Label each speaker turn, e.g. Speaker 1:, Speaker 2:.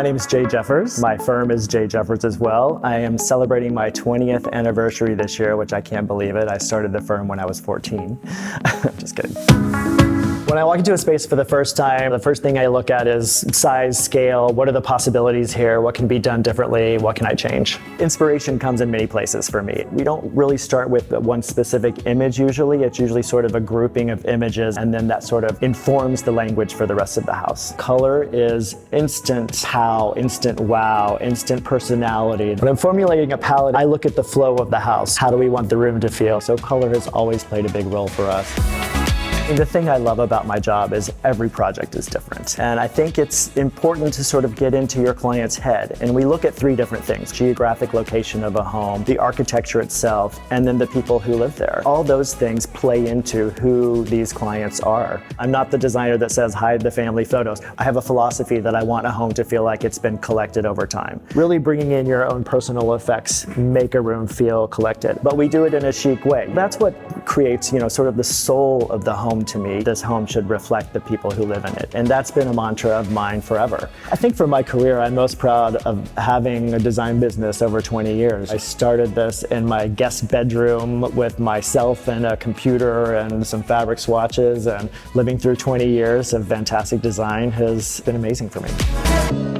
Speaker 1: My name is Jay Jeffers. My firm is Jay Jeffers as well. I am celebrating my 20th anniversary this year, which I can't believe it. I started the firm when I was 14. Just kidding. When I walk into a space for the first time, the first thing I look at is size, scale, what are the possibilities here, what can be done differently, what can I change? Inspiration comes in many places for me. We don't really start with one specific image usually. It's usually sort of a grouping of images, and then that sort of informs the language for the rest of the house. Color is instant how, instant wow, instant personality. When I'm formulating a palette, I look at the flow of the house. How do we want the room to feel? So color has always played a big role for us. The thing I love about my job is every project is different. And I think it's important to sort of get into your client's head. And we look at three different things: geographic location of a home, the architecture itself, and then the people who live there. All those things play into who these clients are. I'm not the designer that says hide the family photos. I have a philosophy that I want a home to feel like it's been collected over time. Really bringing in your own personal effects make a room feel collected. But we do it in a chic way. That's what creates, sort of the soul of the home to me. This home should reflect the people who live in it. And that's been a mantra of mine forever. I think for my career, I'm most proud of having a design business over 20 years. I started this in my guest bedroom with myself and a computer and some fabric swatches, and living through 20 years of fantastic design has been amazing for me.